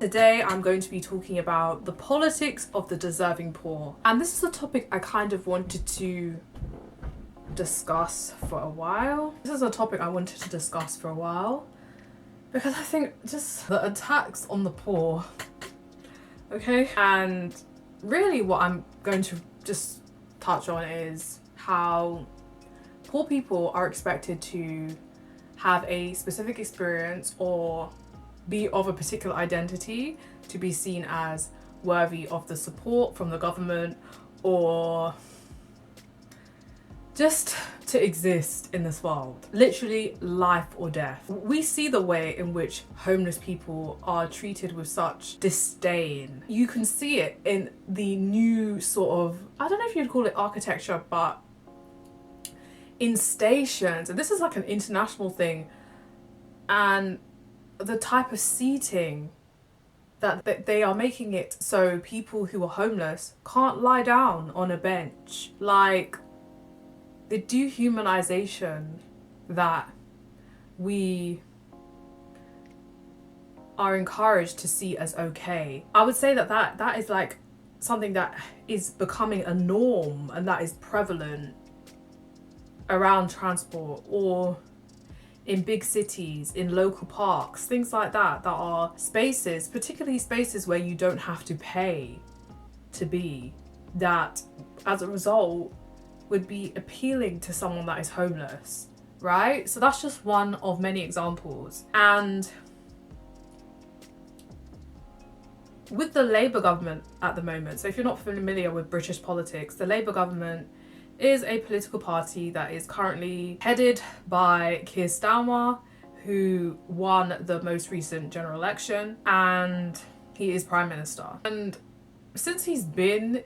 Today I'm going to be talking about the politics of the deserving poor. And this is a topic I kind of wanted to discuss for a while. Because I think just the attacks on the poor, okay? And really what I'm going to just touch on is how poor people are expected to have a specific experience or be of a particular identity to be seen as worthy of the support from the government or just to exist in this world. Literally life or death. We see the way in which homeless people are treated with such disdain. You can see it in the new sort of, I don't know if you'd call it architecture, but in stations, and this is like an international thing, and the type of seating that they are making it so people who are homeless can't lie down on a bench. Like, the dehumanization that we are encouraged to see as okay. I would say that is like something that is becoming a norm and that is prevalent around transport or in big cities, in local parks, things like that are spaces, particularly spaces where you don't have to pay to be, that as a result would be appealing to someone that is homeless, right? So that's just one of many examples. And with the Labour government at the moment, so if you're not familiar with British politics, the Labour government is a political party that is currently headed by Keir Starmer, who won the most recent general election, and he is Prime Minister. And since he's been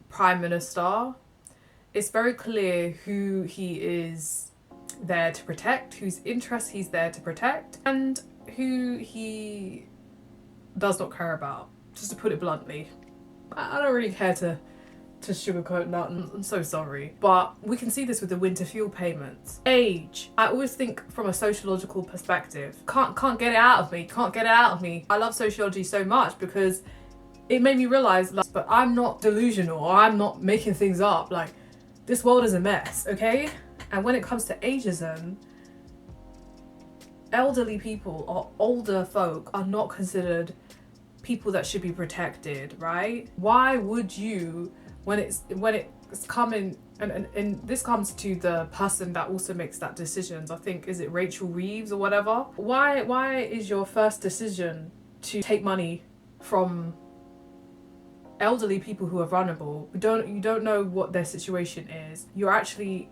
Prime Minister, it's very clear who he is there to protect, whose interests he's there to protect, and who he does not care about, just to put it bluntly. I don't really care to sugarcoat that, I'm so sorry. But we can see this with the winter fuel payments. Age. I always think from a sociological perspective. Can't get it out of me. I love sociology so much because it made me realise, like, but I'm not delusional or I'm not making things up. Like, this world is a mess, okay? And when it comes to ageism, elderly people or older folk are not considered people that should be protected, right? Why would you, when it's coming, and this comes to the person that also makes that decisions, I think, is it Rachel Reeves or whatever? Why is your first decision to take money from elderly people who are vulnerable? You don't know what their situation is. You're actually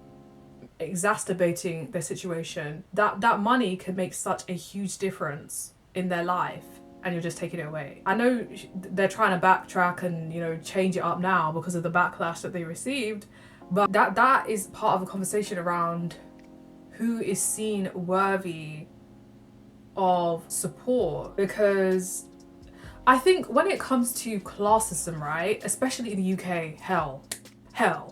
exacerbating their situation. That money can make such a huge difference in their life, and you're just taking it away. I know they're trying to backtrack and, you know, change it up now because of the backlash that they received, but that is part of a conversation around who is seen worthy of support. Because I think when it comes to classism, right, especially in the UK, hell,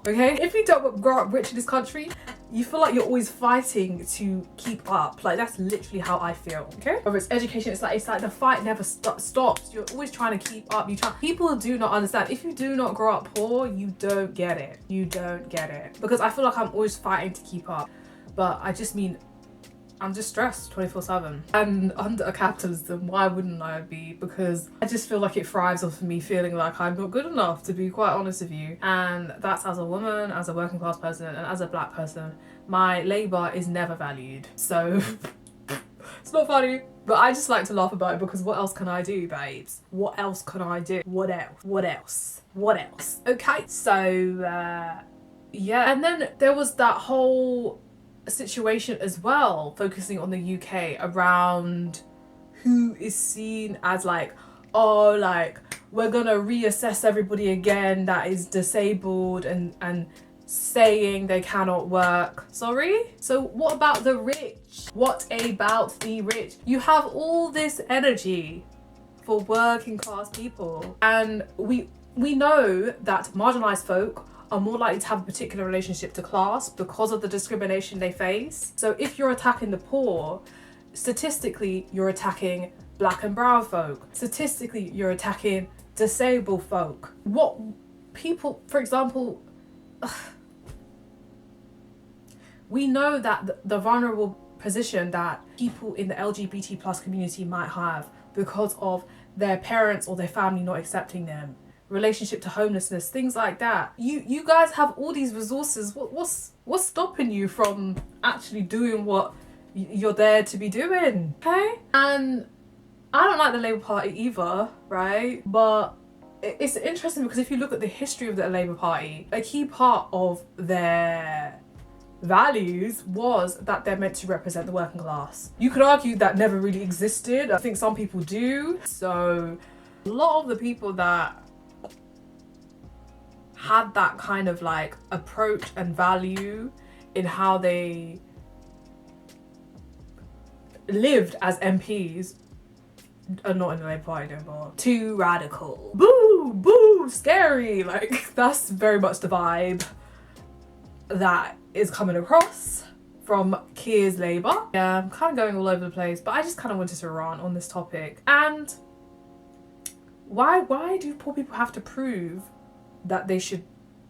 okay? If you don't grow up rich in this country, you feel like you're always fighting to keep up. Like, that's literally how I feel, okay? Whether it's education, it's like the fight never stops. You're always trying to keep up. People do not understand. If you do not grow up poor, you don't get it. Because I feel like I'm always fighting to keep up. But I just mean, I'm just stressed 24/7. And under a capitalism, why wouldn't I be? Because I just feel like it thrives off of me feeling like I'm not good enough, to be quite honest with you. And that's as a woman, as a working class person, and as a black person. My labour is never valued. So it's not funny. But I just like to laugh about it because what else can I do, babes? What else can I do? What else? Okay, so yeah. And then there was that whole situation as well, focusing on the UK, around who is seen as like, oh, like, we're gonna reassess everybody again that is disabled and saying they cannot work. Sorry? So what about the rich? You have all this energy for working class people, and we know that marginalized folk are more likely to have a particular relationship to class because of the discrimination they face. So if you're attacking the poor, statistically you're attacking black and brown folk. Statistically, you're attacking disabled folk. What people, for example, we know that the vulnerable position that people in the LGBT plus community might have because of their parents or their family not accepting them, relationship to homelessness, things like that. You guys have all these resources. What's stopping you from actually doing what you're there to be doing? Okay? And I don't like the Labour Party either, right? But it's interesting because if you look at the history of the Labour Party, a key part of their values was that they're meant to represent the working class. You could argue that never really existed. I think some people do. So a lot of the people that had that kind of like approach and value in how they lived as MPs are not in the Labour Party anymore. Too radical. Boo, boo, scary. Like, that's very much the vibe that is coming across from Keir's Labour. Yeah, I'm kind of going all over the place, but I just kind of wanted to rant on this topic. And why do poor people have to prove that they should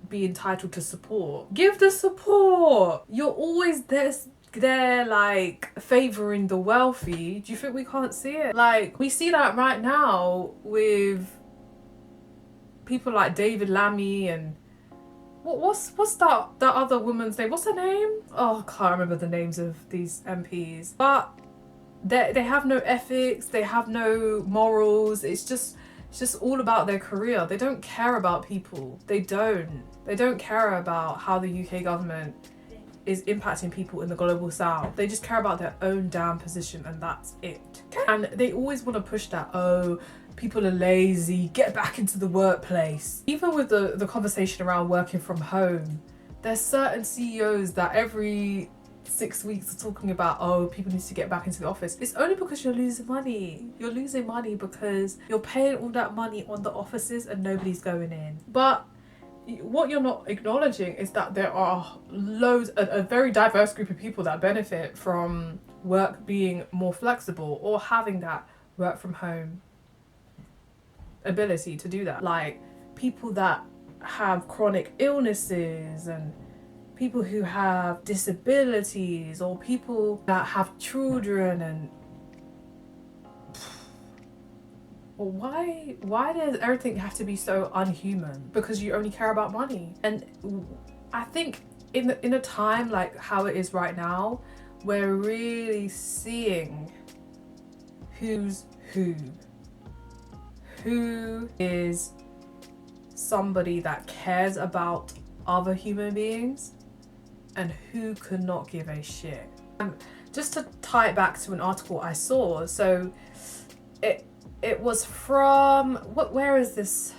be entitled to support? Give the support. You're always there like favouring the wealthy. Do you think we can't see it? Like, we see that right now with people like David Lammy and what's that other woman's name? What's her name? Oh, I can't remember the names of these MPs. But they have no ethics, they have no morals. It's just all about their career. They don't care about people. They don't care about how the UK government is impacting people in the global south. They just care about their own damn position, and that's it. And they always want to push that, oh, people are lazy, get back into the workplace. Even with the conversation around working from home, there's certain CEOs that every 6 weeks are talking about, oh, people need to get back into the office. It's only because you're losing money. You're losing money because you're paying all that money on the offices and nobody's going in. But what you're not acknowledging is that there are a very diverse group of people that benefit from work being more flexible or having that work from home ability to do that. Like people that have chronic illnesses and people who have disabilities or people that have children. And why does everything have to be so unhuman? Because you only care about money. And I think in a time like how it is right now, we're really seeing who's who is somebody that cares about other human beings and who could not give a shit. Just to tie it back to an article I saw, so it was from where is this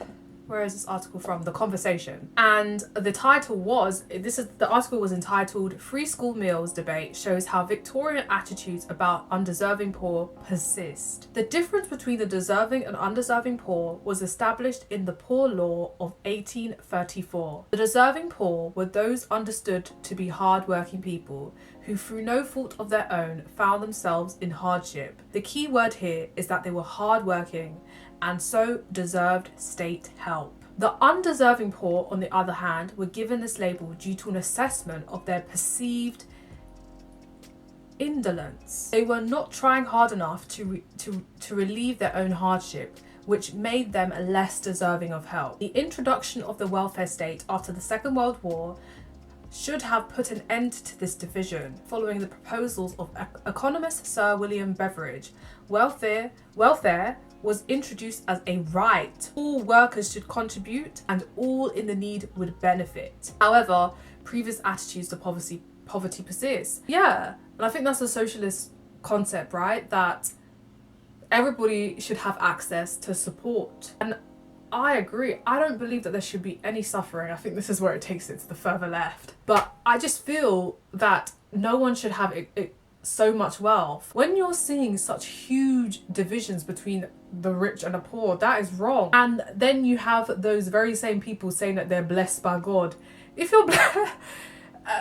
article from? The Conversation. And the title was, the article was entitled "Free School Meals Debate Shows How Victorian Attitudes About Undeserving Poor Persist." The difference between the deserving and undeserving poor was established in the Poor Law of 1834. The deserving poor were those understood to be hard-working people who through no fault of their own found themselves in hardship. The key word here is that they were hard-working and so deserved state help. The undeserving poor, on the other hand, were given this label due to an assessment of their perceived indolence. They were not trying hard enough to relieve their own hardship, which made them less deserving of help. The introduction of the welfare state after the Second World War should have put an end to this division, following the proposals of economist Sir William Beveridge. Welfare was introduced as a right. All workers should contribute and all in the need would benefit. However, previous attitudes to poverty persist. Yeah, and I think that's a socialist concept, right? That everybody should have access to support. And I agree. I don't believe that there should be any suffering. I think this is where it takes it to the further left. But I just feel that no one should have so much wealth. When you're seeing such huge divisions between the rich and the poor, that is wrong. And then you have those very same people saying that they're blessed by God. If you're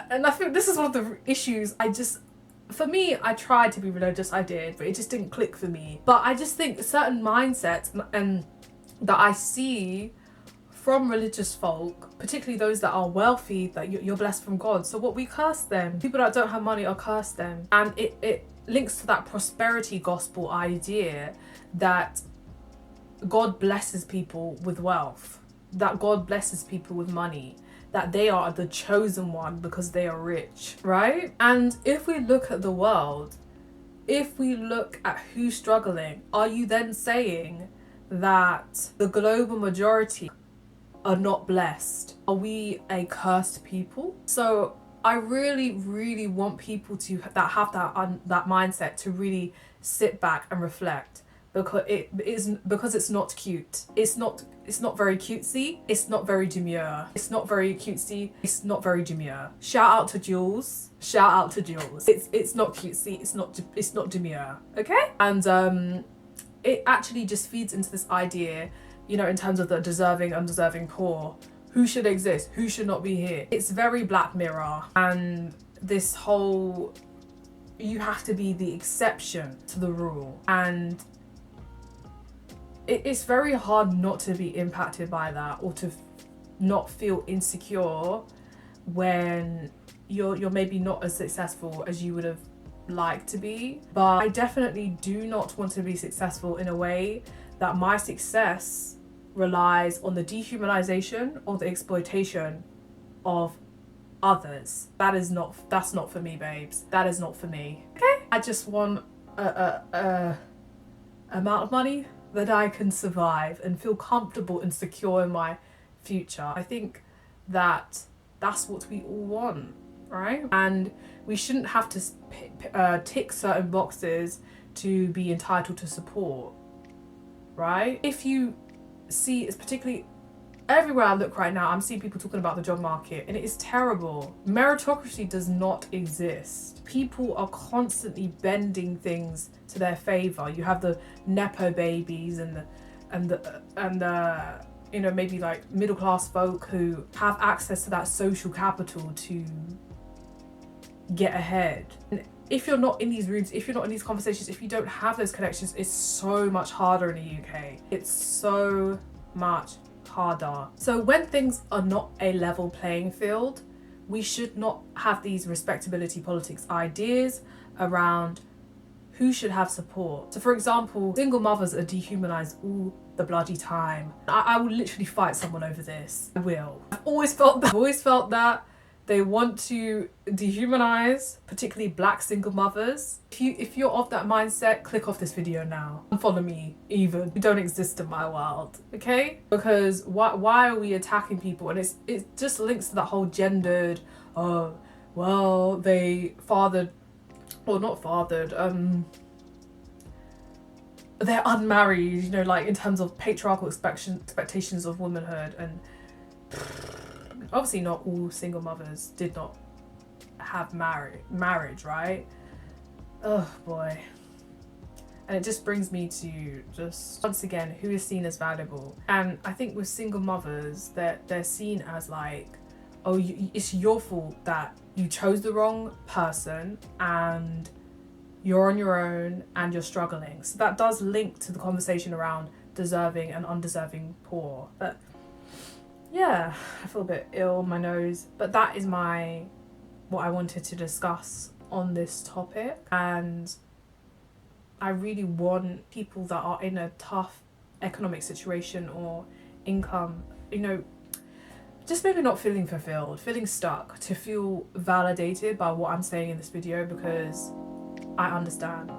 and I think this is one of the issues I just for me, I tried to be religious, I did, but it just didn't click for me. But I just think certain mindsets and that I see from religious folk, particularly those that are wealthy, that you're blessed from God. So what, we curse them. People that don't have money are curse them. And it links to that prosperity gospel idea that God blesses people with wealth, that God blesses people with money, that they are the chosen one because they are rich, right? And if we look at the world, if we look at who's struggling, are you then saying that the global majority are not blessed? Are we a cursed people? So I really, really want people to that have that mindset to really sit back and reflect, because it's not cute. It's not very cutesy. It's not very demure. It's not very cutesy. It's not very demure. Shout out to Jules. Shout out to Jules. It's not cutesy. It's not demure. Okay? And it actually just feeds into this idea, you know, in terms of the deserving, undeserving poor. Who should exist? Who should not be here? It's very Black Mirror. And this whole, you have to be the exception to the rule. And it's very hard not to be impacted by that, or to not feel insecure when you're maybe not as successful as you would have liked to be. But I definitely do not want to be successful in a way that my success relies on the dehumanization or the exploitation of others. That's not for me, babes. That is not for me. Okay? I just want a amount of money that I can survive and feel comfortable and secure in my future. I think that that's what we all want, right? And we shouldn't have to tick certain boxes to be entitled to support, right? If you see, it's particularly everywhere I look right now, I'm seeing people talking about the job market, and it is terrible. Meritocracy does not exist. People are constantly bending things to their favor. You have the nepo babies and the you know, maybe like middle class folk who have access to that social capital to get ahead. And if you're not in these rooms, if you're not in these conversations, if you don't have those connections, it's so much harder in the UK. It's so much harder. So when things are not a level playing field, we should not have these respectability politics ideas around who should have support. So for example, single mothers are dehumanized all the bloody time. I will literally fight someone over this. I will. I've always felt that they want to dehumanize particularly Black single mothers. If you're of that mindset, click off this video now. Unfollow me even. You don't exist in my world, okay? Because why are we attacking people? And it just links to that whole gendered, oh, well, they fathered, or not fathered, they're unmarried, you know, like in terms of patriarchal expectations of womanhood. And obviously not all single mothers did not have marriage, right? Oh boy. And it just brings me to just, once again, who is seen as valuable. And I think with single mothers, they're seen as like, oh, it's your fault that you chose the wrong person and you're on your own and you're struggling. So that does link to the conversation around deserving and undeserving poor. But yeah, I feel a bit ill on my nose. But that is what I wanted to discuss on this topic. And I really want people that are in a tough economic situation or income, you know, just maybe not feeling fulfilled, feeling stuck, to feel validated by what I'm saying in this video, because I understand.